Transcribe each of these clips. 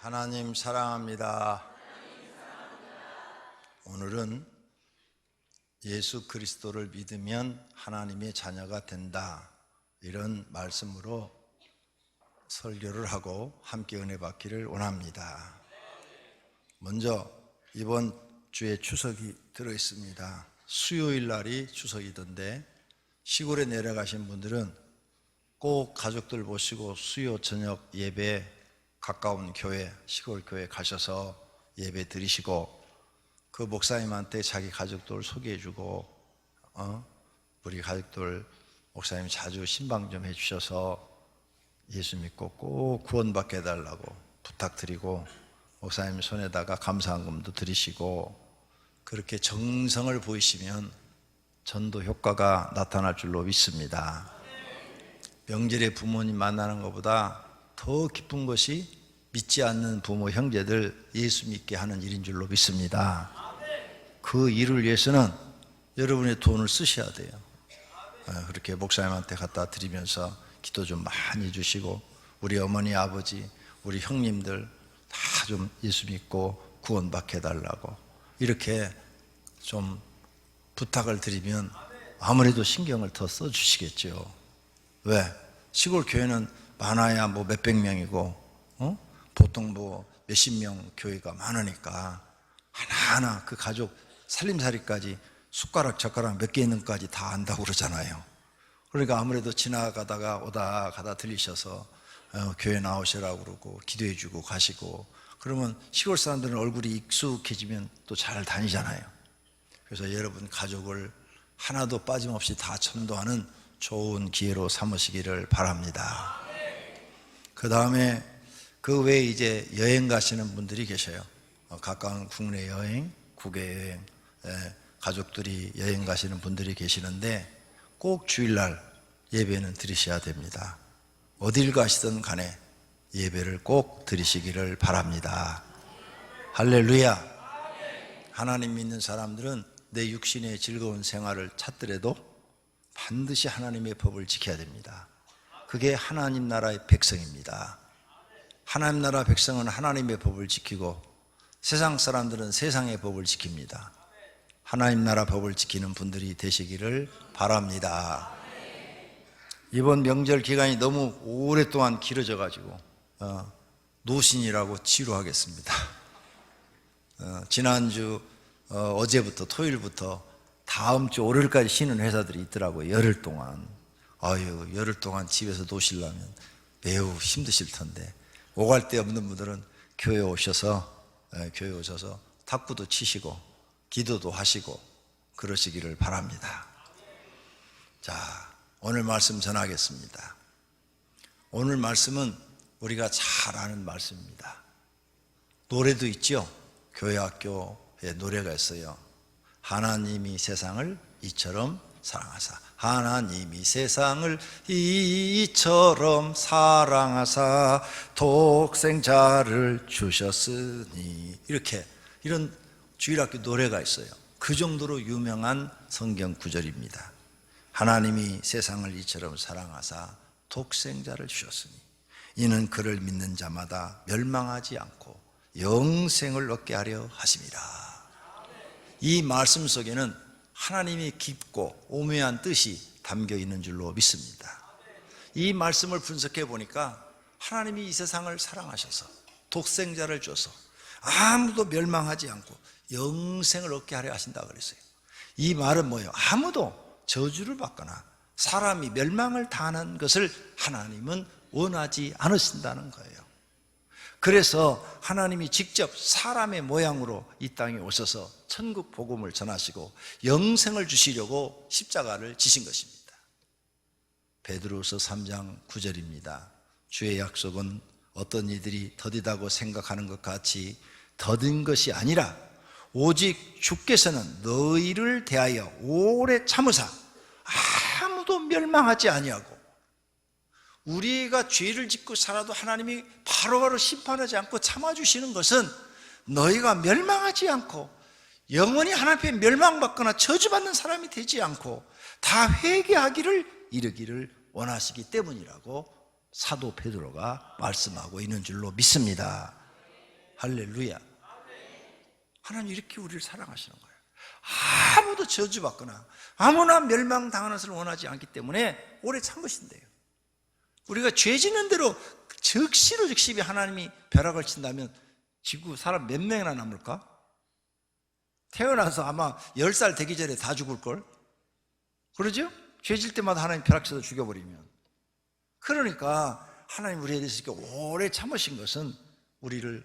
하나님 사랑합니다. 오늘은 예수 그리스도를 믿으면 하나님의 자녀가 된다, 이런 말씀으로 설교를 하고 함께 은혜 받기를 원합니다. 먼저 이번 주에 추석이 들어있습니다. 수요일 날이 추석이던데 시골에 내려가신 분들은 꼭 가족들 모시고 수요 저녁 예배 가까운 교회, 시골 교회 가셔서 예배 드리시고 그 목사님한테 자기 가족들 소개해주고 우리 가족들 목사님 자주 신방 좀 해주셔서 예수 믿고 꼭 구원받게 해달라고 부탁드리고 목사님 손에다가 감사한금도 드리시고 그렇게 정성을 보이시면 전도 효과가 나타날 줄로 믿습니다. 명절에 부모님 만나는 것보다 더 기쁜 것이 믿지 않는 부모 형제들 예수 믿게 하는 일인 줄로 믿습니다. 그 일을 위해서는 여러분의 돈을 쓰셔야 돼요. 그렇게 목사님한테 갖다 드리면서 기도 좀 많이 주시고 우리 어머니 아버지 우리 형님들 다 좀 예수 믿고 구원받게 해달라고 이렇게 좀 부탁을 드리면 아무래도 신경을 더 써주시겠죠. 왜? 시골 교회는 많아야 뭐 몇백 명이고 보통 뭐 몇십 명 교회가 많으니까 하나하나 그 가족 살림살이까지 숟가락 젓가락 몇 개 있는까지 다 안다고 그러잖아요. 그러니까 아무래도 지나가다가 오다 가다 들리셔서 교회 나오시라고 그러고 기도해 주고 가시고 그러면 시골 사람들은 얼굴이 익숙해지면 또 잘 다니잖아요. 그래서 여러분 가족을 하나도 빠짐없이 다 전도하는 좋은 기회로 삼으시기를 바랍니다. 그 다음에 그 외에 이제 여행 가시는 분들이 계셔요. 가까운 국내 여행, 국외 여행, 가족들이 여행 가시는 분들이 계시는데 꼭 주일날 예배는 드리셔야 됩니다. 어딜 가시든 간에 예배를 꼭 드리시기를 바랍니다. 할렐루야. 하나님 믿는 사람들은 내 육신의 즐거운 생활을 찾더라도 반드시 하나님의 법을 지켜야 됩니다. 그게 하나님 나라의 백성입니다. 하나님 나라 백성은 하나님의 법을 지키고 세상 사람들은 세상의 법을 지킵니다. 하나님 나라 법을 지키는 분들이 되시기를 바랍니다. 이번 명절 기간이 너무 오랫동안 길어져 가지고 노신이라고 치료하겠습니다. 지난주 어제부터 토요일부터 다음 주 월요일까지 쉬는 회사들이 있더라고요. 열흘 동안. 열흘 동안 집에서 노시려면 매우 힘드실 텐데 오갈 데 없는 분들은 교회 오셔서 탁구도 치시고 기도도 하시고 그러시기를 바랍니다. 자, 오늘 말씀 전하겠습니다. 오늘 말씀은 우리가 잘 아는 말씀입니다. 노래도 있죠. 교회 학교에 노래가 있어요. 하나님이 세상을 이처럼 사랑하사 하나님이 세상을 이처럼 사랑하사 독생자를 주셨으니 이런 주일학교 노래가 있어요. 그 정도로 유명한 성경 구절입니다. 하나님이 세상을 이처럼 사랑하사 독생자를 주셨으니 이는 그를 믿는 자마다 멸망하지 않고 영생을 얻게 하려 하심이라. 이 말씀 속에는 하나님이 깊고 오묘한 뜻이 담겨 있는 줄로 믿습니다. 이 말씀을 분석해 보니까 하나님이 이 세상을 사랑하셔서 독생자를 줘서 아무도 멸망하지 않고 영생을 얻게 하려 하신다 그랬어요. 이 말은 뭐예요? 아무도 저주를 받거나 사람이 멸망을 당하는 것을 하나님은 원하지 않으신다는 거예요. 그래서 하나님이 직접 사람의 모양으로 이 땅에 오셔서 천국 복음을 전하시고 영생을 주시려고 십자가를 지신 것입니다. 베드로서 3장 9절입니다. 주의 약속은 어떤 이들이 더디다고 생각하는 것 같이 더딘 것이 아니라 오직 주께서는 너희를 대하여 오래 참으사 아무도 멸망하지 아니하고, 우리가 죄를 짓고 살아도 하나님이 바로바로 심판하지 않고 참아주시는 것은 너희가 멸망하지 않고 영원히 하나님 앞에 멸망받거나 저주받는 사람이 되지 않고 다 회개하기를 이르기를 원하시기 때문이라고 사도 베드로가 말씀하고 있는 줄로 믿습니다. 할렐루야. 하나님 이렇게 우리를 사랑하시는 거예요. 아무도 저주받거나 아무나 멸망당하는 것을 원하지 않기 때문에 오래 참으신대요. 우리가 죄 짓는 대로 즉시로 즉시 하나님이 벼락을 친다면 지구 사람 몇 명이나 남을까? 태어나서 아마 10살 되기 전에 다 죽을걸? 그러죠? 죄 질 때마다 하나님 벼락 쳐서 죽여버리면. 그러니까 하나님 우리에 대해서 이렇게 오래 참으신 것은 우리를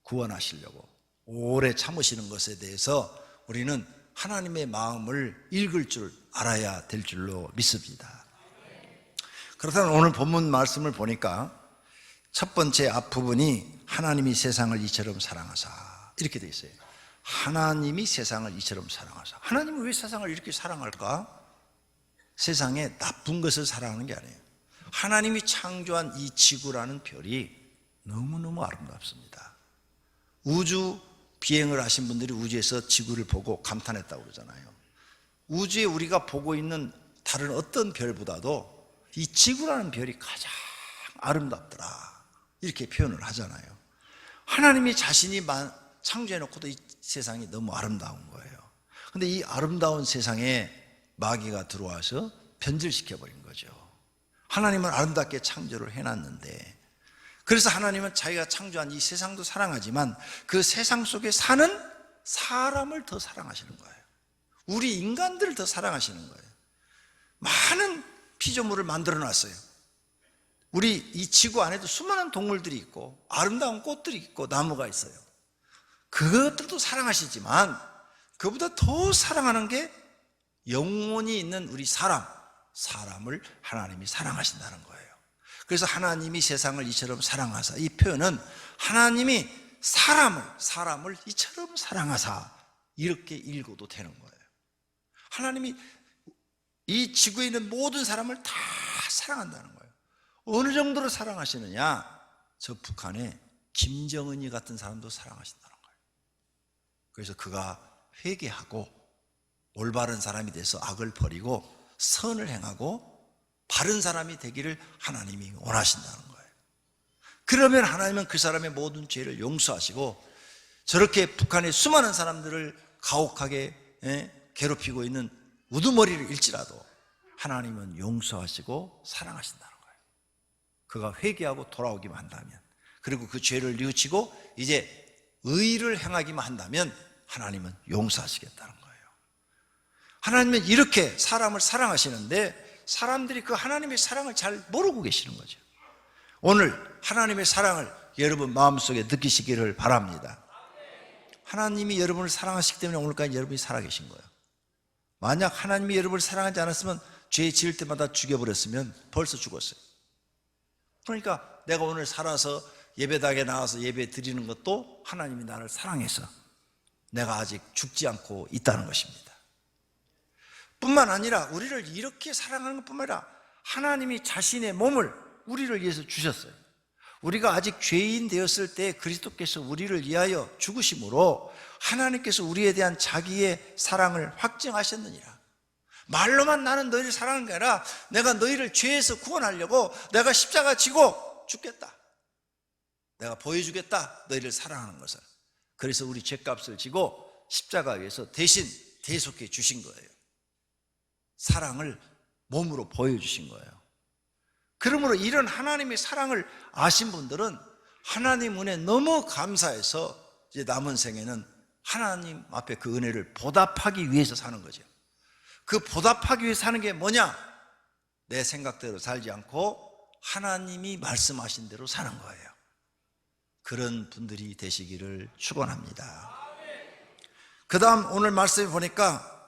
구원하시려고 오래 참으시는 것에 대해서 우리는 하나님의 마음을 읽을 줄 알아야 될 줄로 믿습니다. 그렇다면 오늘 본문 말씀을 보니까 첫 번째 앞부분이 하나님이 세상을 이처럼 사랑하사 이렇게 되어 있어요. 하나님이 세상을 이처럼 사랑하사. 하나님은 왜 세상을 이렇게 사랑할까? 세상에 나쁜 것을 사랑하는 게 아니에요. 하나님이 창조한 이 지구라는 별이 너무너무 아름답습니다. 우주 비행을 하신 분들이 우주에서 지구를 보고 감탄했다고 그러잖아요. 우주에 우리가 보고 있는 다른 어떤 별보다도 이 지구라는 별이 가장 아름답더라 이렇게 표현을 하잖아요. 하나님이 자신이 창조해놓고도 이 세상이 너무 아름다운 거예요. 그런데 이 아름다운 세상에 마귀가 들어와서 변질시켜버린 거죠. 하나님은 아름답게 창조를 해놨는데, 그래서 하나님은 자기가 창조한 이 세상도 사랑하지만 그 세상 속에 사는 사람을 더 사랑하시는 거예요. 우리 인간들을 더 사랑하시는 거예요. 많은 피조물을 만들어 놨어요. 우리 이 지구 안에도 수많은 동물들이 있고 아름다운 꽃들이 있고 나무가 있어요. 그것들도 사랑하시지만 그보다 더 사랑하는 게 영혼이 있는 우리 사람을 하나님이 사랑하신다는 거예요. 그래서 하나님이 세상을 이처럼 사랑하사, 이 표현은 하나님이 사람을 이처럼 사랑하사 이렇게 읽어도 되는 거예요. 하나님이 이 지구에 있는 모든 사람을 다 사랑한다는 거예요. 어느 정도로 사랑하시느냐? 저 북한에 김정은이 같은 사람도 사랑하신다는 거예요. 그래서 그가 회개하고 올바른 사람이 돼서 악을 버리고 선을 행하고 바른 사람이 되기를 하나님이 원하신다는 거예요. 그러면 하나님은 그 사람의 모든 죄를 용서하시고, 저렇게 북한의 수많은 사람들을 가혹하게 괴롭히고 있는 우두머리를 일지라도 하나님은 용서하시고 사랑하신다는 거예요. 그가 회개하고 돌아오기만 한다면, 그리고 그 죄를 뉘우치고 이제 의를 행하기만 한다면 하나님은 용서하시겠다는 거예요. 하나님은 이렇게 사람을 사랑하시는데 사람들이 그 하나님의 사랑을 잘 모르고 계시는 거죠. 오늘 하나님의 사랑을 여러분 마음속에 느끼시기를 바랍니다. 하나님이 여러분을 사랑하시기 때문에 오늘까지 여러분이 살아계신 거예요. 만약 하나님이 여러분을 사랑하지 않았으면 죄 지을 때마다 죽여버렸으면 벌써 죽었어요. 그러니까 내가 오늘 살아서 예배당에 나와서 예배 드리는 것도 하나님이 나를 사랑해서 내가 아직 죽지 않고 있다는 것입니다. 뿐만 아니라 우리를 이렇게 사랑하는 것뿐만 아니라 하나님이 자신의 몸을 우리를 위해서 주셨어요. 우리가 아직 죄인 되었을 때 그리스도께서 우리를 위하여 죽으심으로 하나님께서 우리에 대한 자기의 사랑을 확증하셨느니라. 말로만 나는 너희를 사랑하는 게 아니라 내가 너희를 죄에서 구원하려고 내가 십자가 지고 죽겠다, 내가 보여주겠다, 너희를 사랑하는 것을. 그래서 우리 죄값을 지고 십자가 위에서 대신 대속해 주신 거예요. 사랑을 몸으로 보여주신 거예요. 그러므로 이런 하나님의 사랑을 아신 분들은 하나님 은혜 너무 감사해서 이제 남은 생에는 하나님 앞에 그 은혜를 보답하기 위해서 사는 거죠. 그 보답하기 위해서 사는 게 뭐냐? 내 생각대로 살지 않고 하나님이 말씀하신 대로 사는 거예요. 그런 분들이 되시기를 축원합니다. 그 다음 오늘 말씀에 보니까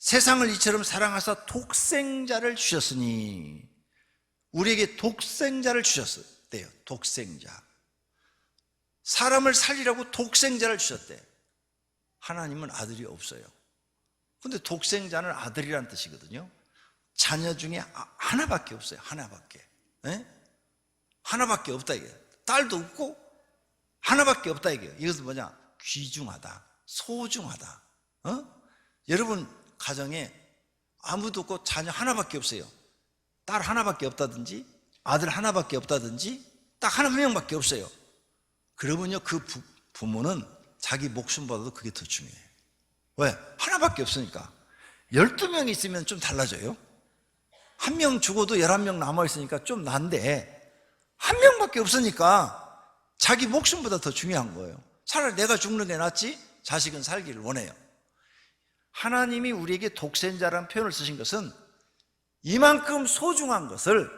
세상을 이처럼 사랑하사 독생자를 주셨으니, 우리에게 독생자를 주셨대요. 독생자. 사람을 살리라고 독생자를 주셨대. 하나님은 아들이 없어요. 근데 독생자는 아들이란 뜻이거든요. 자녀 중에 하나밖에 없어요. 하나밖에. 네? 하나밖에 없다 이게. 딸도 없고 하나밖에 없다 이게. 이것은 뭐냐? 귀중하다, 소중하다. 여러분 가정에 아무도 없고 자녀 하나밖에 없어요. 딸 하나밖에 없다든지 아들 하나밖에 없다든지 딱 한 명밖에 없어요. 그러면요, 그 부모는 자기 목숨보다도 그게 더 중요해요. 왜? 하나밖에 없으니까. 12명이 있으면 좀 달라져요. 한 명 죽어도 11명 남아있으니까 좀 난데, 한 명밖에 없으니까 자기 목숨보다 더 중요한 거예요. 차라리 내가 죽는 게 낫지 자식은 살기를 원해요. 하나님이 우리에게 독생자라는 표현을 쓰신 것은 이만큼 소중한 것을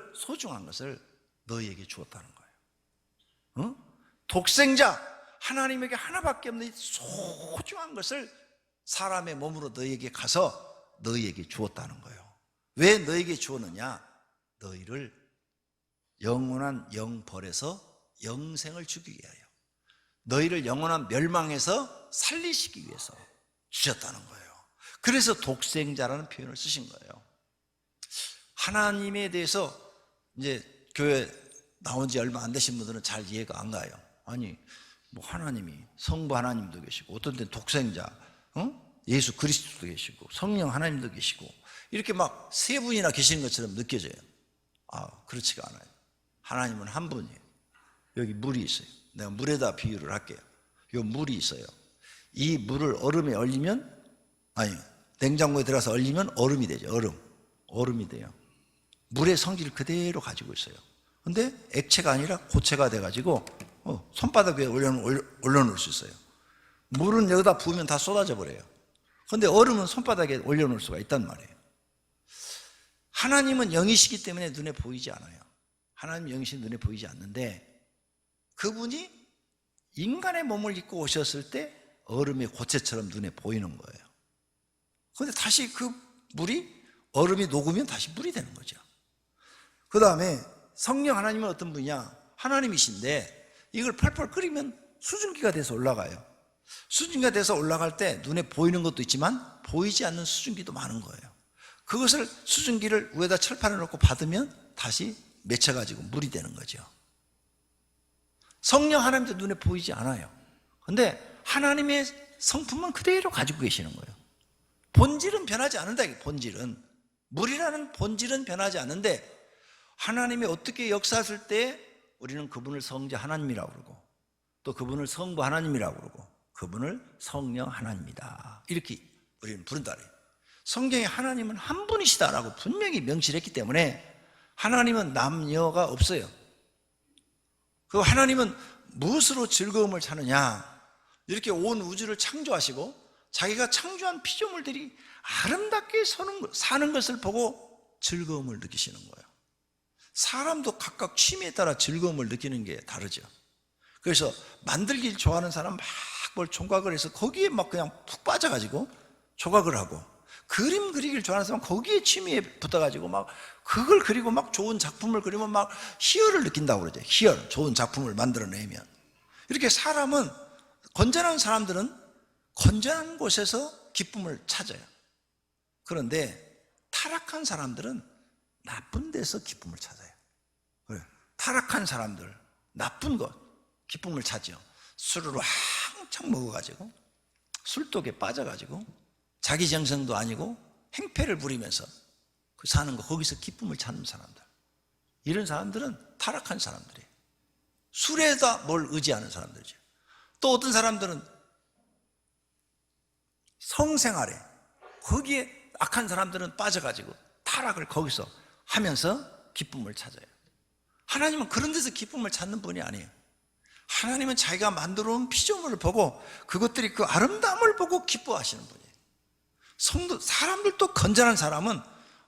너희에게 주었다는 거예요. 어? 독생자, 하나님에게 하나밖에 없는 이 소중한 것을 사람의 몸으로 너희에게 가서 너희에게 주었다는 거예요. 왜 너희에게 주었느냐? 너희를 영원한 영벌에서 영생을 주기 위하여, 너희를 영원한 멸망에서 살리시기 위해서 주셨다는 거예요. 그래서 독생자라는 표현을 쓰신 거예요. 하나님에 대해서 이제 교회 나온 지 얼마 안 되신 분들은 잘 이해가 안 가요. 아니, 뭐 하나님이 성부 하나님도 계시고, 어떤 때는 독생자, 예수 그리스도도 계시고, 성령 하나님도 계시고, 이렇게 막 세 분이나 계시는 것처럼 느껴져요. 그렇지가 않아요. 하나님은 한 분이에요. 여기 물이 있어요. 내가 물에다 비유를 할게요. 요 물이 있어요. 이 물을 얼음에 얼리면, 냉장고에 들어가서 얼리면 얼음이 되죠. 얼음이 돼요. 물의 성질을 그대로 가지고 있어요. 근데 액체가 아니라 고체가 돼가지고 손바닥 위에 올려놓을 수 있어요. 물은 여기다 부으면 다 쏟아져 버려요. 근데 얼음은 손바닥에 올려놓을 수가 있단 말이에요. 하나님은 영이시기 때문에 눈에 보이지 않아요. 하나님 영이시 눈에 보이지 않는데, 그분이 인간의 몸을 입고 오셨을 때 얼음의 고체처럼 눈에 보이는 거예요. 그런데 다시 그 물이, 얼음이 녹으면 다시 물이 되는 거죠. 그 다음에 성령 하나님은 어떤 분이냐? 하나님이신데 이걸 펄펄 끓이면 수증기가 돼서 올라가요. 수증기가 돼서 올라갈 때 눈에 보이는 것도 있지만 보이지 않는 수증기도 많은 거예요. 그것을, 수증기를 위에다 철판에 놓고 받으면 다시 맺혀가지고 물이 되는 거죠. 성령 하나님도 눈에 보이지 않아요. 그런데 하나님의 성품은 그대로 가지고 계시는 거예요. 본질은 변하지 않는다. 본질은, 물이라는 본질은 변하지 않는데, 하나님이 어떻게 역사하실 때 우리는 그분을 성자 하나님이라고 그러고, 또 그분을 성부 하나님이라고 그러고, 그분을 성령 하나님이다, 이렇게 우리는 부른다. 성경에 하나님은 한 분이시다라고 분명히 명시를 했기 때문에 하나님은 남녀가 없어요. 그 하나님은 무엇으로 즐거움을 찾느냐? 이렇게 온 우주를 창조하시고 자기가 창조한 피조물들이 아름답게 사는 것을 보고 즐거움을 느끼시는 거예요. 사람도 각각 취미에 따라 즐거움을 느끼는 게 다르죠. 그래서 만들기를 좋아하는 사람 막 뭘 총각을 해서 거기에 막 그냥 푹 빠져가지고 조각을 하고, 그림 그리기를 좋아하는 사람은 거기에 취미에 붙어가지고 막 그걸 그리고 막 좋은 작품을 그리면 막 희열을 느낀다고 그러죠. 희열, 좋은 작품을 만들어내면. 이렇게 사람은, 건전한 사람들은 건전한 곳에서 기쁨을 찾아요. 그런데 타락한 사람들은 나쁜 데서 기쁨을 찾아요. 그래, 타락한 사람들, 나쁜 것, 기쁨을 찾죠. 술을 왕창 먹어가지고, 술독에 빠져가지고, 자기 정성도 아니고 행패를 부리면서 그 사는 거, 거기서 기쁨을 찾는 사람들, 이런 사람들은 타락한 사람들이에요. 술에다 뭘 의지하는 사람들이죠. 또 어떤 사람들은 성생활에, 거기에 악한 사람들은 빠져가지고 타락을 거기서 하면서 기쁨을 찾아요. 하나님은 그런 데서 기쁨을 찾는 분이 아니에요. 하나님은 자기가 만들어 온 피조물을 보고 그것들이 그 아름다움을 보고 기뻐하시는 분이에요. 사람들도 건전한 사람은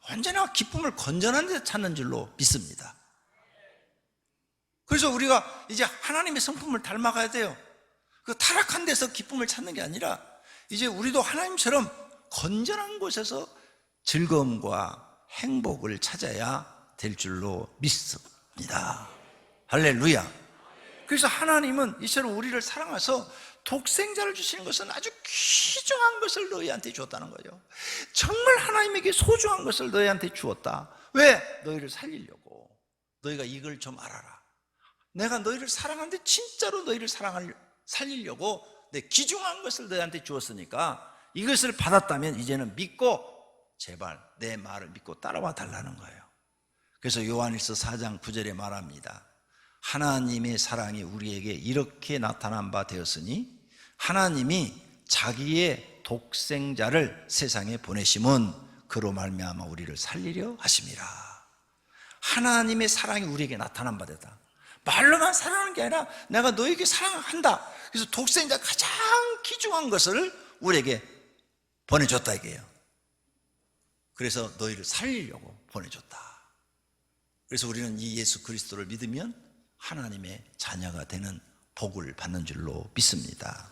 언제나 기쁨을 건전한 데서 찾는 줄로 믿습니다. 그래서 우리가 이제 하나님의 성품을 닮아가야 돼요. 그 타락한 데서 기쁨을 찾는 게 아니라 이제 우리도 하나님처럼 건전한 곳에서 즐거움과 행복을 찾아야 될 줄로 믿습니다. 할렐루야. 그래서 하나님은 이처럼 우리를 사랑해서 독생자를 주시는 것은 아주 귀중한 것을 너희한테 주었다는 거죠. 정말 하나님에게 소중한 것을 너희한테 주었다. 왜? 너희를 살리려고. 너희가 이걸 좀 알아라. 내가 너희를 사랑하는데 진짜로 너희를 살리려고 내 귀중한 것을 너희한테 주었으니까 이것을 받았다면 이제는 믿고 제발 내 말을 믿고 따라와 달라는 거예요. 그래서 요한일서 4장 9절에 말합니다. 하나님의 사랑이 우리에게 이렇게 나타난 바 되었으니 하나님이 자기의 독생자를 세상에 보내심은 그로 말미암아 우리를 살리려 하심이라. 하나님의 사랑이 우리에게 나타난 바 되다. 말로만 사랑하는 게 아니라 내가 너에게 사랑한다. 그래서 독생자 가장 귀중한 것을 우리에게 보내줬다 이게요. 그래서 너희를 살리려고 보내줬다. 그래서 우리는 이 예수 그리스도를 믿으면 하나님의 자녀가 되는 복을 받는 줄로 믿습니다.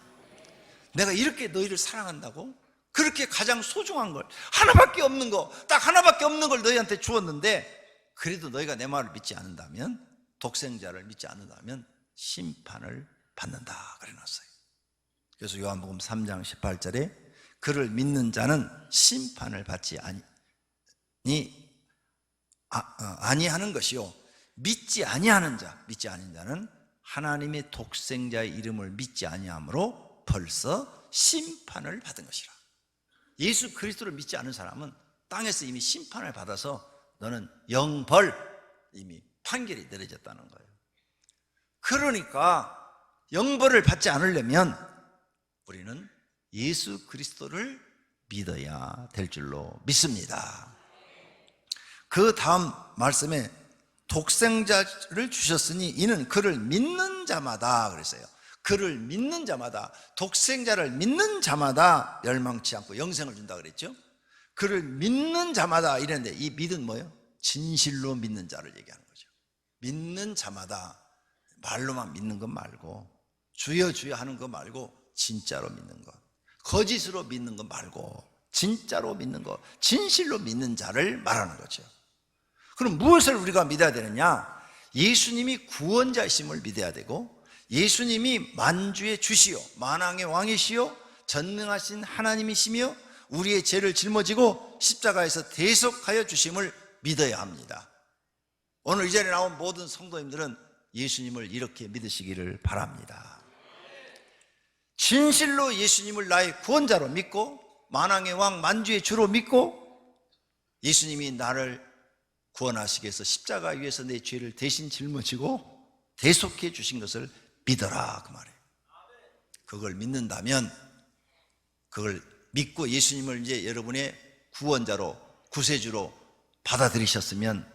내가 이렇게 너희를 사랑한다고? 그렇게 가장 소중한 걸, 하나밖에 없는 거, 딱 하나밖에 없는 걸 너희한테 주었는데 그래도 너희가 내 말을 믿지 않는다면, 독생자를 믿지 않는다면 심판을 받는다 그래놨어요. 그래서 요한복음 3장 18절에 그를 믿는 자는 심판을 받지 아니하는 것이요 믿지 아니하는 자는 하나님의 독생자의 이름을 믿지 아니함으로 벌써 심판을 받은 것이라. 예수 그리스도를 믿지 않은 사람은 땅에서 이미 심판을 받아서 너는 영벌, 이미 판결이 내려졌다는 거예요. 그러니까 영벌을 받지 않으려면 우리는 예수 그리스도를 믿어야 될 줄로 믿습니다. 그 다음 말씀에 독생자를 주셨으니 이는 그를 믿는 자마다 그랬어요. 그를 믿는 자마다, 독생자를 믿는 자마다 멸망치 않고 영생을 준다 그랬죠. 그를 믿는 자마다 이랬는데 이 믿은 뭐예요? 진실로 믿는 자를 얘기하는 거죠. 믿는 자마다 말로만 믿는 것 말고, 주여 주여 하는 것 말고 진짜로 믿는 것, 거짓으로 믿는 것 말고 진짜로 믿는 것, 진실로 믿는 자를 말하는 거죠. 그럼 무엇을 우리가 믿어야 되느냐? 예수님이 구원자이심을 믿어야 되고, 예수님이 만주의 주시요 만왕의 왕이시요 전능하신 하나님이시며 우리의 죄를 짊어지고 십자가에서 대속하여 주심을 믿어야 합니다. 오늘 이 자리에 나온 모든 성도님들은 예수님을 이렇게 믿으시기를 바랍니다. 진실로 예수님을 나의 구원자로 믿고, 만왕의 왕 만주의 주로 믿고, 예수님이 나를 구원하시기 위해서 십자가 위에서 내 죄를 대신 짊어지고 대속해 주신 것을 믿어라 그 말이에요. 그걸 믿는다면, 그걸 믿고 예수님을 이제 여러분의 구원자로, 구세주로 받아들이셨으면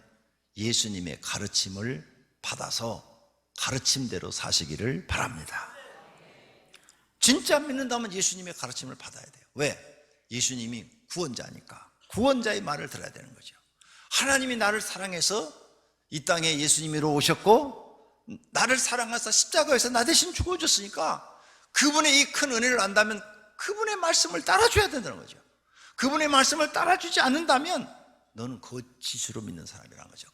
예수님의 가르침을 받아서 가르침대로 사시기를 바랍니다. 진짜 믿는다면 예수님의 가르침을 받아야 돼요. 왜? 예수님이 구원자니까 구원자의 말을 들어야 되는 거죠. 하나님이 나를 사랑해서 이 땅에 예수님으로 오셨고 나를 사랑하사 십자가에서 나 대신 죽어줬으니까 그분의 이 큰 은혜를 안다면 그분의 말씀을 따라줘야 된다는 거죠. 그분의 말씀을 따라주지 않는다면 너는 거짓으로 믿는 사람이라는 거죠.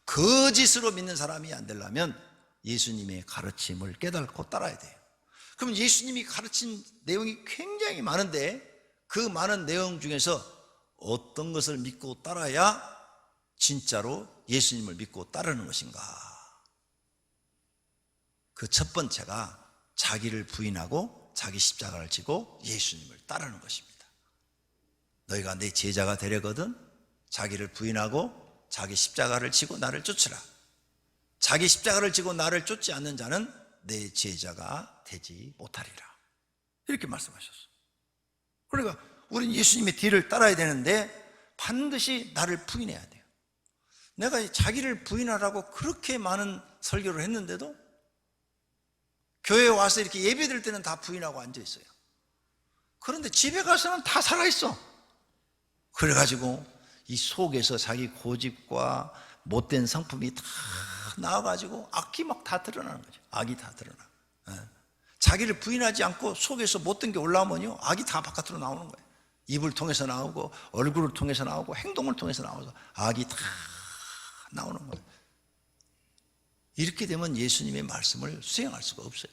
거짓으로 믿는 사람이 안 되려면 예수님의 가르침을 깨닫고 따라야 돼요. 그럼 예수님이 가르친 내용이 굉장히 많은데 그 많은 내용 중에서 어떤 것을 믿고 따라야 진짜로 예수님을 믿고 따르는 것인가? 그 첫 번째가 자기를 부인하고 자기 십자가를 지고 예수님을 따르는 것입니다. 너희가 내 제자가 되려거든 자기를 부인하고 자기 십자가를 지고 나를 쫓으라. 자기 십자가를 지고 나를 쫓지 않는 자는 내 제자가 되지 못하리라. 이렇게 말씀하셨어요. 그러니까 우리는 예수님의 뒤를 따라야 되는데 반드시 나를 부인해야 돼요. 내가 자기를 부인하라고 그렇게 많은 설교를 했는데도 교회에 와서 이렇게 예배 드릴 때는 다 부인하고 앉아있어요. 그런데 집에 가서는 다 살아있어. 그래가지고 이 속에서 자기 고집과 못된 성품이 다 나와가지고 악이 막 다 드러나는 거죠. 악이 다 드러나. 자기를 부인하지 않고 속에서 못된 게 올라오면요 악이 다 바깥으로 나오는 거예요. 입을 통해서 나오고 얼굴을 통해서 나오고 행동을 통해서 나와서 악이 다 나오는 거예요. 이렇게 되면 예수님의 말씀을 수행할 수가 없어요.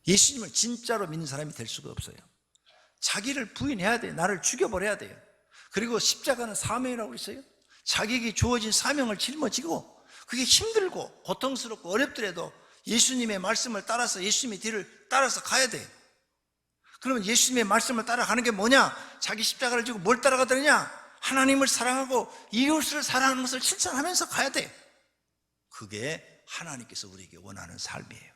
예수님을 진짜로 믿는 사람이 될 수가 없어요. 자기를 부인해야 돼요. 나를 죽여버려야 돼요. 그리고 십자가는 사명이라고 있어요. 자기에게 주어진 사명을 짊어지고 그게 힘들고 고통스럽고 어렵더라도 예수님의 말씀을 따라서 예수님의 뒤를 따라서 가야 돼요. 그러면 예수님의 말씀을 따라가는 게 뭐냐? 자기 십자가를 지고 뭘 따라가더냐? 하나님을 사랑하고 이웃을 사랑하는 것을 실천하면서 가야 돼요. 그게 하나님께서 우리에게 원하는 삶이에요.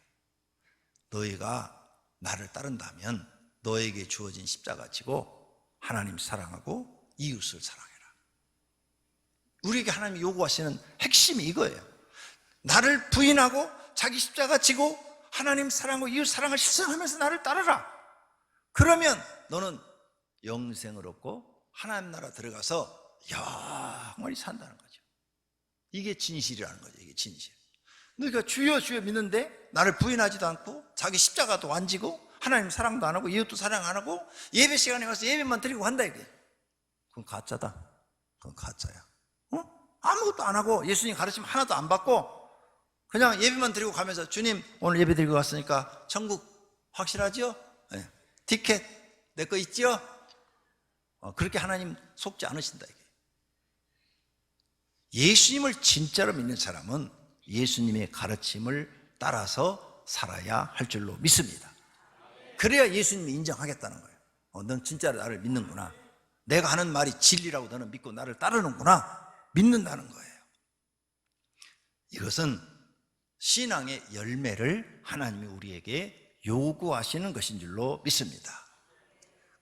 너희가 나를 따른다면 너에게 주어진 십자가 지고 하나님 사랑하고 이웃을 사랑해라. 우리에게 하나님이 요구하시는 핵심이 이거예요. 나를 부인하고 자기 십자가 지고 하나님 사랑하고 이웃 사랑을 실천하면서 나를 따르라. 그러면 너는 영생을 얻고 하나님 나라 들어가서 영원히 산다는 거죠. 이게 진실이라는 거죠. 이게 진실. 너희가 주여 주여 믿는데 나를 부인하지도 않고 자기 십자가도 안 지고 하나님 사랑도 안 하고 이웃도 사랑 안 하고 예배 시간에 와서 예배만 드리고 간다 이게. 그건 가짜다. 그건 가짜야. 아무것도 안 하고 예수님 가르침 하나도 안 받고 그냥 예배만 드리고 가면서 주님 오늘 예배 드리고 왔으니까 천국 확실하죠? 네. 티켓 내 거 있죠? 그렇게 하나님 속지 않으신다 이게. 예수님을 진짜로 믿는 사람은 예수님의 가르침을 따라서 살아야 할 줄로 믿습니다. 그래야 예수님이 인정하겠다는 거예요. 넌 진짜로 나를 믿는구나. 내가 하는 말이 진리라고 너는 믿고 나를 따르는구나. 믿는다는 거예요. 이것은 신앙의 열매를 하나님이 우리에게 요구하시는 것인 줄로 믿습니다.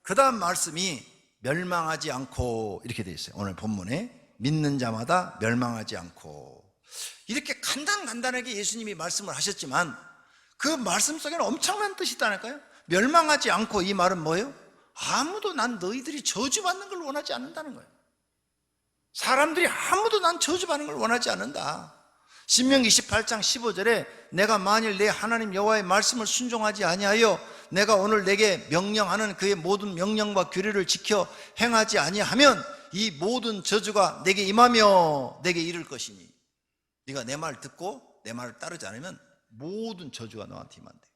그 다음 말씀이 멸망하지 않고 이렇게 되어 있어요. 오늘 본문에 믿는 자마다 멸망하지 않고, 이렇게 간단하게 예수님이 말씀을 하셨지만 그 말씀 속에는 엄청난 뜻이 있다니까요. 멸망하지 않고, 이 말은 뭐예요? 아무도 난 너희들이 저주받는 걸 원하지 않는다는 거예요. 사람들이 아무도 난 저주받는 걸 원하지 않는다. 신명기 28장 15절에 내가 만일 내 하나님 여호와의 말씀을 순종하지 아니하여 내가 오늘 내게 명령하는 그의 모든 명령과 규례를 지켜 행하지 아니하면 이 모든 저주가 내게 임하며 내게 이를 것이니, 네가 내 말 듣고 내 말을 따르지 않으면 모든 저주가 너한테 임한대.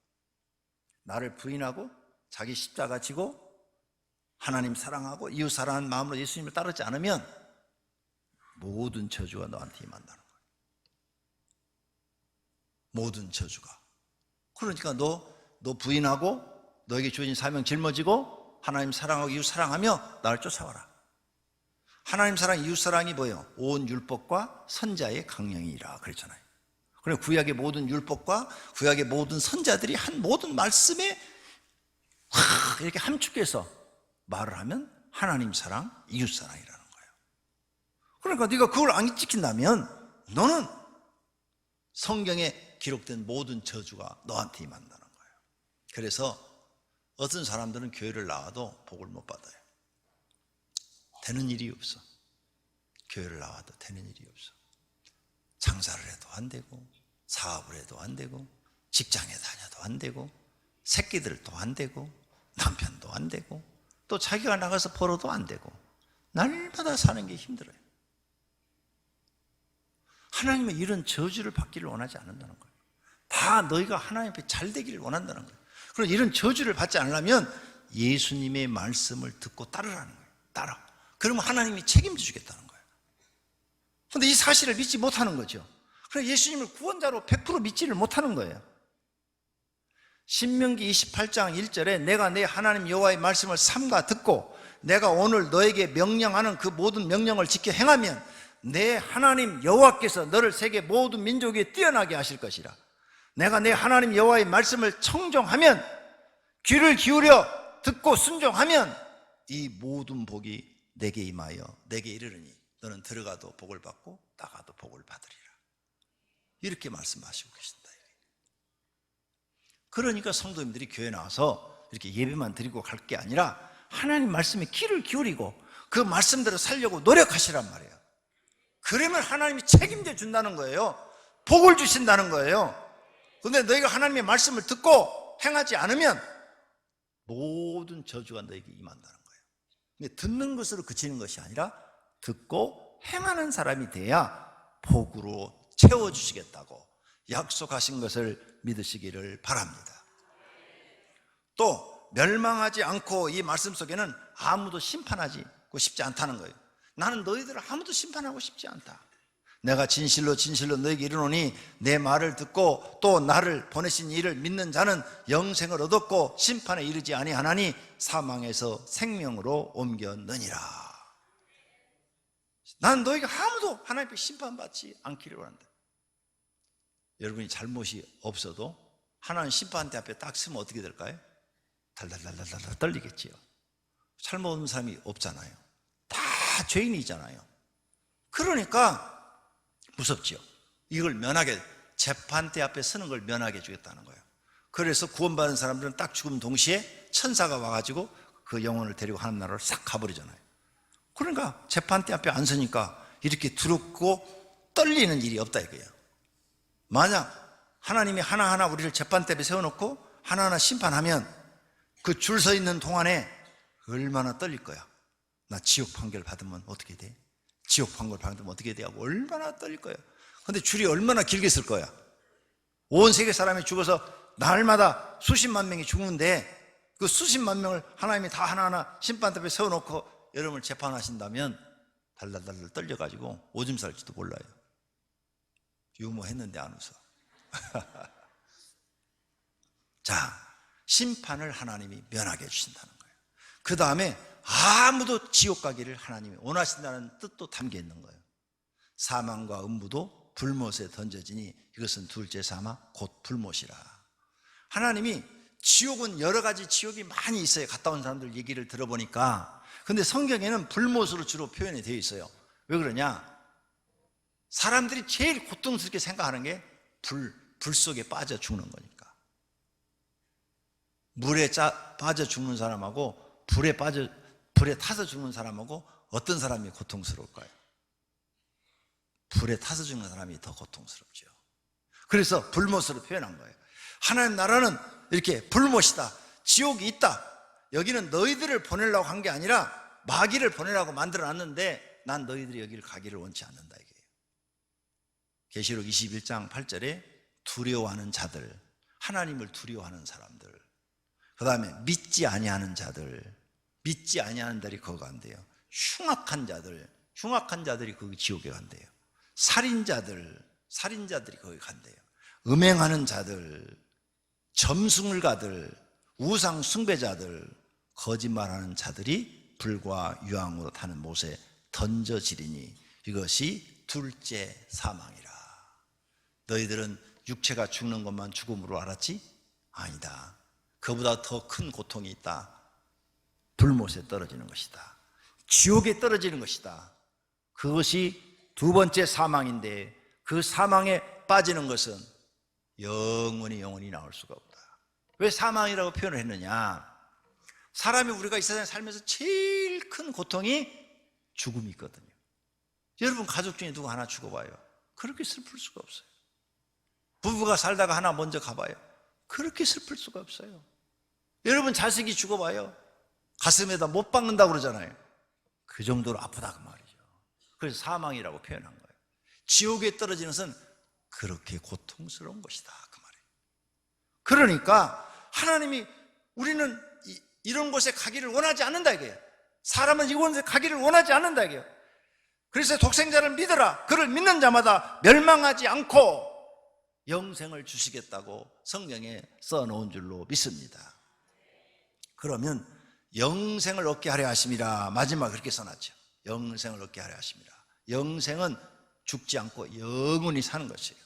나를 부인하고 자기 십자가 지고 하나님 사랑하고 이웃 사랑하는 마음으로 예수님을 따르지 않으면 모든 저주가 너한테 임한다는 거예요. 모든 저주가. 그러니까 너 부인하고 너에게 주어진 사명 짊어지고 하나님 사랑하고 이웃 사랑하며 나를 쫓아와라. 하나님 사랑, 이웃 사랑이 뭐예요? 온 율법과 선자의 강령이라 그랬잖아요. 그리고 구약의 모든 율법과 구약의 모든 선자들이 한 모든 말씀에 이렇게 함축해서 말을 하면 하나님 사랑, 이웃 사랑이라는 거예요. 그러니까 네가 그걸 안 지킨다면 너는 성경에 기록된 모든 저주가 너한테 임한다는 거예요. 그래서 어떤 사람들은 교회를 나와도 복을 못 받아요. 되는 일이 없어. 교회를 나와도 되는 일이 없어. 장사를 해도 안 되고, 사업을 해도 안 되고, 직장에 다녀도 안 되고, 새끼들도 안 되고, 남편도 안 되고, 또 자기가 나가서 벌어도 안 되고, 날마다 사는 게 힘들어요. 하나님은 이런 저주를 받기를 원하지 않는다는 거예요. 다 너희가 하나님 앞에 잘 되기를 원한다는 거예요. 그럼 이런 저주를 받지 않으려면 예수님의 말씀을 듣고 따르라는 거예요. 따라. 그러면 하나님이 책임져 주겠다는 거예요. 그런데 이 사실을 믿지 못하는 거죠. 그래서 예수님을 구원자로 100% 믿지를 못하는 거예요. 신명기 28장 1절에 내가 내 하나님 여호와의 말씀을 삼가 듣고 내가 오늘 너에게 명령하는 그 모든 명령을 지켜 행하면 내 하나님 여호와께서 너를 세계 모든 민족에 뛰어나게 하실 것이라. 내가 내 하나님 여호와의 말씀을 청종하면, 귀를 기울여 듣고 순종하면 이 모든 복이 내게 임하여 내게 이르르니 너는 들어가도 복을 받고 나가도 복을 받으리라. 이렇게 말씀하시고 계신다. 그러니까 성도님들이 교회 나와서 이렇게 예배만 드리고 갈 게 아니라 하나님 말씀에 귀를 기울이고 그 말씀대로 살려고 노력하시란 말이에요. 그러면 하나님이 책임져 준다는 거예요. 복을 주신다는 거예요. 그런데 너희가 하나님의 말씀을 듣고 행하지 않으면 모든 저주가 너에게 임한다는 거예요. 근데 듣는 것으로 그치는 것이 아니라 듣고 행하는 사람이 돼야 복으로 채워주시겠다고 약속하신 것을 믿으시기를 바랍니다. 또 멸망하지 않고, 이 말씀 속에는 아무도 심판하고 싶지 않다는 거예요. 나는 너희들을 아무도 심판하고 싶지 않다. 내가 진실로 너에게 이르노니 내 말을 듣고 또 나를 보내신 이를 믿는 자는 영생을 얻었고 심판에 이르지 아니하나니 사망에서 생명으로 옮겼느니라. 나는 너희가 아무도 하나님 앞에 심판받지 않기를 원한다. 여러분이 잘못이 없어도 하나님 심판대 앞에 딱 서면 어떻게 될까요? 달달달달달 떨리겠지요. 잘못 없는 사람이 없잖아요. 다 죄인이잖아요. 그러니까 무섭지요. 이걸 면하게, 재판대 앞에 서는 걸 면하게 해주겠다는 거예요. 그래서 구원받은 사람들은 딱 죽음 동시에 천사가 와가지고 그 영혼을 데리고 하나님 나라로 싹 가버리잖아요. 그러니까 재판대 앞에 안 서니까 이렇게 두렵고 떨리는 일이 없다 이거예요. 만약 하나님이 하나하나 우리를 재판대 앞에 세워놓고 하나하나 심판하면 그 줄 서 있는 동안에 얼마나 떨릴 거야. 나 지옥 판결 받으면 어떻게 돼? 지옥 판결 받으면 어떻게 돼? 하고 얼마나 떨릴 거야. 근데 줄이 얼마나 길게 쓸 거야. 온 세계 사람이 죽어서 날마다 수십만 명이 죽는데 그 수십만 명을 하나님이 다 하나하나 심판대 앞에 세워놓고 여러분을 재판하신다면 달달달달 떨려가지고 오줌 쌀지도 몰라요. 유머했는데 안 웃어. 자, 심판을 하나님이 면하게 해주신다는 거예요. 그 다음에 아무도 지옥 가기를 하나님이 원하신다는 뜻도 담겨 있는 거예요. 사망과 음부도 불못에 던져지니 이것은 둘째 사망 곧 불못이라. 하나님이 지옥은 여러 가지 지옥이 많이 있어요. 갔다 온 사람들 얘기를 들어보니까. 근데 성경에는 불못으로 주로 표현이 되어 있어요. 왜 그러냐? 사람들이 제일 고통스럽게 생각하는 게 불 속에 빠져 죽는 거니까. 물에 빠져 죽는 사람하고 불에 타서 죽는 사람하고 어떤 사람이 고통스러울까요? 불에 타서 죽는 사람이 더 고통스럽죠. 그래서 불못으로 표현한 거예요. 하나님 나라는 이렇게 불못이다, 지옥이 있다. 여기는 너희들을 보내려고 한 게 아니라 마귀를 보내라고 만들어놨는데 난 너희들이 여기를 가기를 원치 않는다 이게요. 계시록 21장 8절에 두려워하는 자들, 하나님을 두려워하는 사람들, 그 다음에 믿지 아니하는 자들, 믿지 아니하는 자들이 거기 간대요. 흉악한 자들이 거기 지옥에 간대요. 살인자들이 거기 간대요. 음행하는 자들, 점술가들, 우상 숭배자들, 거짓말하는 자들이 불과 유황으로 타는 못에 던져지리니 이것이 둘째 사망이라. 너희들은 육체가 죽는 것만 죽음으로 알았지? 아니다. 그보다 더 큰 고통이 있다. 불못에 떨어지는 것이다. 지옥에 떨어지는 것이다. 그것이 두 번째 사망인데 그 사망에 빠지는 것은 영원히 나올 수가 없다. 왜 사망이라고 표현을 했느냐? 사람이 우리가 이 세상에 살면서 제일 큰 고통이 죽음이 있거든요. 여러분 가족 중에 누구 하나 죽어봐요. 그렇게 슬플 수가 없어요. 부부가 살다가 하나 먼저 가봐요. 그렇게 슬플 수가 없어요. 여러분 자식이 죽어봐요. 가슴에다 못 박는다고 그러잖아요. 그 정도로 아프다 그 말이죠. 그래서 사망이라고 표현한 거예요. 지옥에 떨어지는 것은 그렇게 고통스러운 것이다 그 말이에요. 그러니까 하나님이 우리는 이런 곳에 가기를 원하지 않는다 이게요. 사람은 이곳에 가기를 원하지 않는다 이게요. 그래서 독생자를 믿어라. 그를 믿는 자마다 멸망하지 않고 영생을 주시겠다고 성경에 써놓은 줄로 믿습니다. 그러면 영생을 얻게 하려 하심이라. 마지막 그렇게 써놨죠. 영생을 얻게 하려 하심이라. 영생은 죽지 않고 영원히 사는 것이에요.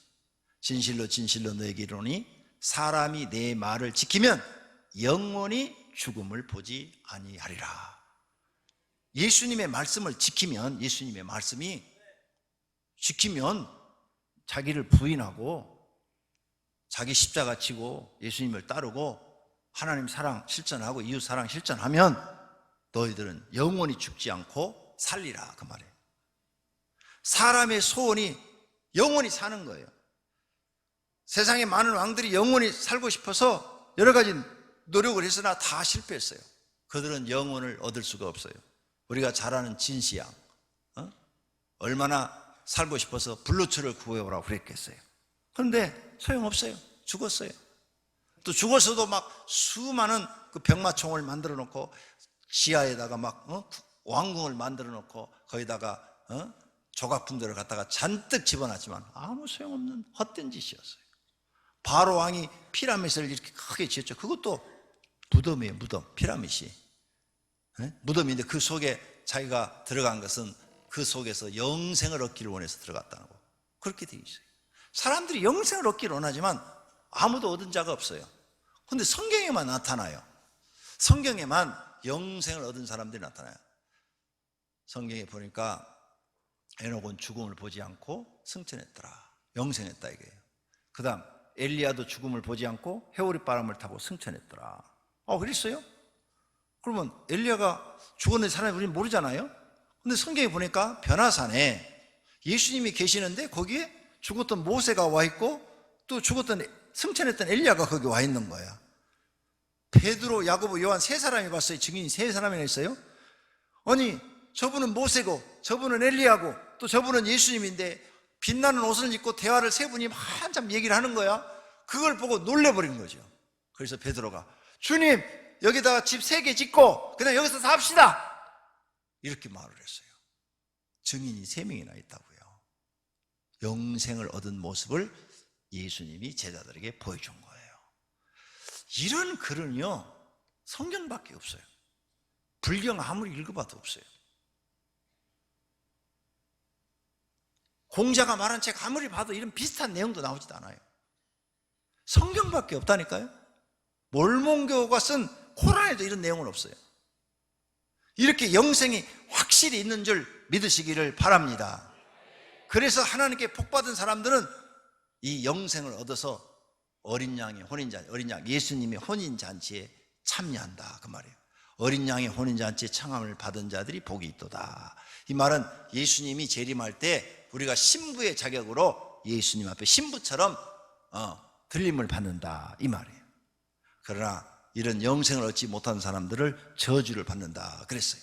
진실로 진실로 너에게 이르노니 사람이 내 말을 지키면 영원히 죽음을 보지 아니하리라. 예수님의 말씀을 지키면, 예수님의 말씀이 지키면 자기를 부인하고 자기 십자가 지고 예수님을 따르고 하나님 사랑 실천하고 이웃 사랑 실천하면 너희들은 영원히 죽지 않고 살리라 그 말이에요. 사람의 소원이 영원히 사는 거예요. 세상에 많은 왕들이 영원히 살고 싶어서 여러 가지 노력을 했으나 다 실패했어요. 그들은 영혼을 얻을 수가 없어요. 우리가 잘 아는 진시양, 얼마나 살고 싶어서 블루초를 구해오라고 그랬겠어요. 그런데 소용없어요. 죽었어요. 또 죽었어도 막 수많은 그 병마총을 만들어 놓고 지하에다가 막 왕궁을 만들어 놓고 거기다가 조각품들을 갖다가 잔뜩 집어놨지만 아무 소용없는 헛된 짓이었어요. 바로 왕이 피라미드를 이렇게 크게 지었죠. 그것도 무덤이에요. 무덤, 피라미드. 무덤인데 그 속에 자기가 들어간 것은 그 속에서 영생을 얻기를 원해서 들어갔다는 거. 그렇게 되어 있어요. 사람들이 영생을 얻기를 원하지만 아무도 얻은 자가 없어요. 근데 성경에만 나타나요. 성경에만 영생을 얻은 사람들이 나타나요. 성경에 보니까 에녹은 죽음을 보지 않고 승천했더라. 영생했다 이게요. 그 다음 엘리야도 죽음을 보지 않고 회오리 바람을 타고 승천했더라. 그랬어요? 그러면 엘리야가 죽었는데 사람이 우리는 모르잖아요. 근데 성경에 보니까 변화산에 예수님이 계시는데 거기에 죽었던 모세가 와 있고 또 죽었던 승천했던 엘리야가 거기 와 있는 거야. 베드로, 야고보, 요한 세 사람이 봤어요. 증인이 세 사람이나 있어요. 아니 저분은 모세고 저분은 엘리야고 또 저분은 예수님인데 빛나는 옷을 입고 대화를 세 분이 한참 얘기를 하는 거야. 그걸 보고 놀래버린 거죠. 그래서 베드로가 주님 여기다가 집 3개 짓고 그냥 여기서 삽시다 이렇게 말을 했어요. 증인이 3명이나 있다고요. 영생을 얻은 모습을 예수님이 제자들에게 보여준 거예요. 이런 글은요 성경밖에 없어요. 불경 아무리 읽어봐도 없어요. 공자가 말한 책 아무리 봐도 이런 비슷한 내용도 나오지도 않아요. 성경밖에 없다니까요. 몰몬교가 쓴 코란에도 이런 내용은 없어요. 이렇게 영생이 확실히 있는 줄 믿으시기를 바랍니다. 그래서 하나님께 복받은 사람들은 이 영생을 얻어서 어린 양의 혼인잔치, 어린 양 예수님의 혼인잔치에 참여한다 그 말이에요. 어린 양의 혼인잔치에 청함을 받은 자들이 복이 있도다. 이 말은 예수님이 재림할 때 우리가 신부의 자격으로 예수님 앞에 신부처럼 들림을 받는다 이 말이에요. 그러나 이런 영생을 얻지 못한 사람들을 저주를 받는다 그랬어요.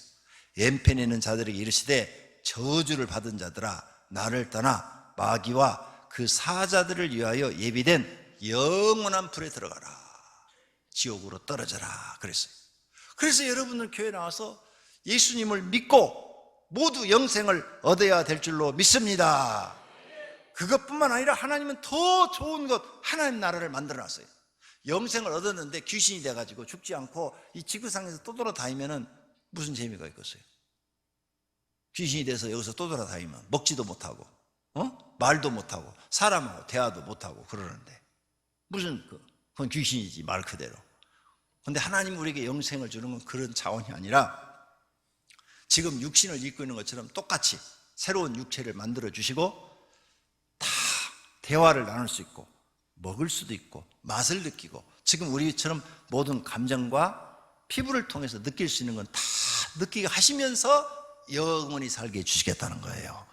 왼편에 있는 자들에게 이르시되 저주를 받은 자들아 나를 떠나 마귀와 그 사자들을 위하여 예비된 영원한 불에 들어가라. 지옥으로 떨어져라 그랬어요. 그래서 여러분들 교회 나와서 예수님을 믿고 모두 영생을 얻어야 될 줄로 믿습니다. 그것뿐만 아니라 하나님은 더 좋은 것 하나님 나라를 만들어놨어요. 영생을 얻었는데 귀신이 돼가지고 죽지 않고 이 지구상에서 또 돌아다니면 무슨 재미가 있겠어요? 귀신이 돼서 여기서 또 돌아다니면 먹지도 못하고 말도 못하고 사람하고 대화도 못하고 그러는데 무슨 그건 귀신이지 말 그대로. 근데 하나님 우리에게 영생을 주는 건 그런 차원이 아니라 지금 육신을 입고 있는 것처럼 똑같이 새로운 육체를 만들어 주시고 다 대화를 나눌 수 있고 먹을 수도 있고 맛을 느끼고 지금 우리처럼 모든 감정과 피부를 통해서 느낄 수 있는 건 다 느끼게 하시면서 영원히 살게 해주시겠다는 거예요.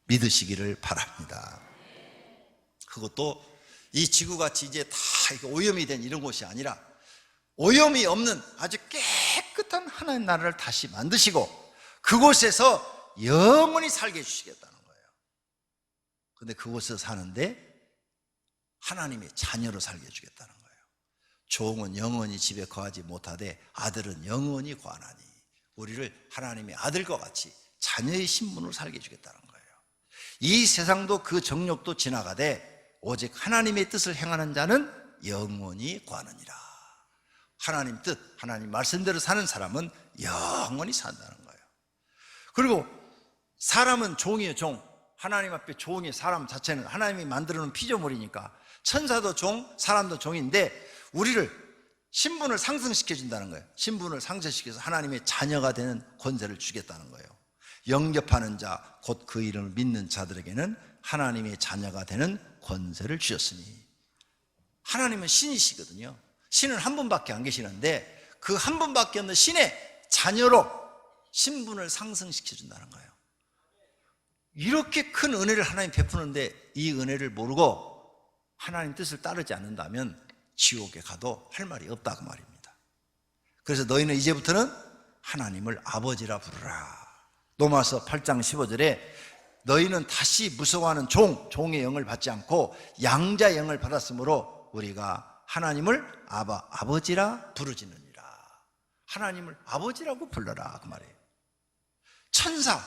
믿으시기를 바랍니다. 그것도 이 지구같이 이제 다 오염이 된 이런 곳이 아니라 오염이 없는 아주 깨끗한 하나님 나라를 다시 만드시고 그곳에서 영원히 살게 해주시겠다는 거예요. 근데 그곳에서 사는데 하나님의 자녀로 살게 해주겠다는 거예요. 종은 영원히 집에 거하지 못하되 아들은 영원히 거하나니 우리를 하나님의 아들과 같이 자녀의 신분으로 살게 해주겠다는 거예요. 이 세상도 그 정욕도 지나가되 오직 하나님의 뜻을 행하는 자는 영원히 거하느니라. 하나님 뜻, 하나님 말씀대로 사는 사람은 영원히 산다는 거예요. 그리고 사람은 종이에요. 종. 하나님 앞에 종이 사람 자체는 하나님이 만들어 놓은 피조물이니까 천사도 종, 사람도 종인데 우리를 신분을 상승시켜 준다는 거예요. 신분을 상승시켜서 하나님의 자녀가 되는 권세를 주겠다는 거예요. 영접하는 자, 곧 그 이름을 믿는 자들에게는 하나님의 자녀가 되는 권세를 주셨으니. 하나님은 신이시거든요. 신은 한 분밖에 안 계시는데 그 한 분밖에 없는 신의 자녀로 신분을 상승시켜 준다는 거예요. 이렇게 큰 은혜를 하나님 베푸는데 이 은혜를 모르고 하나님 뜻을 따르지 않는다면 지옥에 가도 할 말이 없다고 말입니다. 그래서 너희는 이제부터는 하나님을 아버지라 부르라. 로마서 8장 15절에 너희는 다시 무서워하는 종의 영을 받지 않고 양자의 영을 받았으므로 우리가 하나님을 아버지라 부르지느니라. 하나님을 아버지라고 불러라 그 말이에요. 천사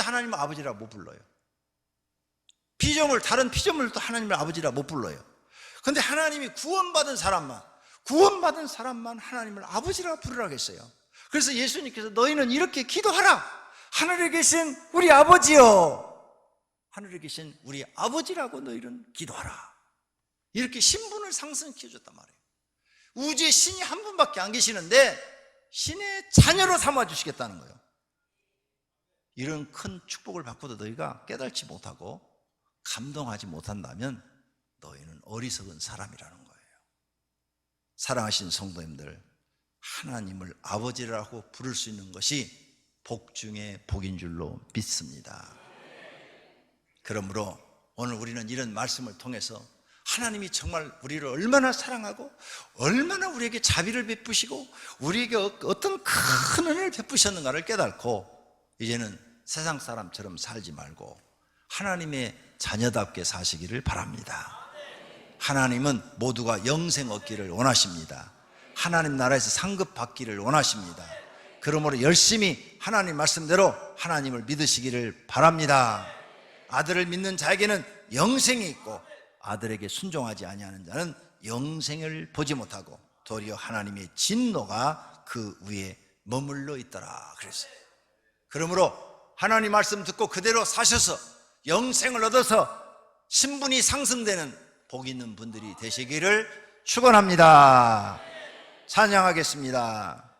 하나님을 아버지라고 못 불러요. 피조물, 다른 피조물도 하나님을 아버지라 못 불러요. 그런데 하나님이 구원받은 사람만 하나님을 아버지라 부르라고 했어요. 그래서 예수님께서 너희는 이렇게 기도하라. 하늘에 계신 우리 아버지요, 하늘에 계신 우리 아버지라고 너희는 기도하라. 이렇게 신분을 상승시켜 줬단 말이에요. 우주에 신이 한 분밖에 안 계시는데 신의 자녀로 삼아 주시겠다는 거예요. 이런 큰 축복을 받고도 너희가 깨달지 못하고 감동하지 못한다면 너희는 어리석은 사람이라는 거예요. 사랑하신 성도님들, 하나님을 아버지라고 부를 수 있는 것이 복 중에 복인 줄로 믿습니다. 그러므로 오늘 우리는 이런 말씀을 통해서 하나님이 정말 우리를 얼마나 사랑하고 얼마나 우리에게 자비를 베푸시고 우리에게 어떤 큰 은혜를 베푸셨는가를 깨닫고 이제는 세상 사람처럼 살지 말고 하나님의 자녀답게 사시기를 바랍니다. 하나님은 모두가 영생 얻기를 원하십니다. 하나님 나라에서 상급 받기를 원하십니다. 그러므로 열심히 하나님 말씀대로 하나님을 믿으시기를 바랍니다. 아들을 믿는 자에게는 영생이 있고 아들에게 순종하지 아니하는 자는 영생을 보지 못하고 도리어 하나님의 진노가 그 위에 머물러 있더라 그랬어요. 그러므로 하나님 말씀 듣고 그대로 사셔서 영생을 얻어서 신분이 상승되는 복 있는 분들이 되시기를 축원합니다. 찬양하겠습니다.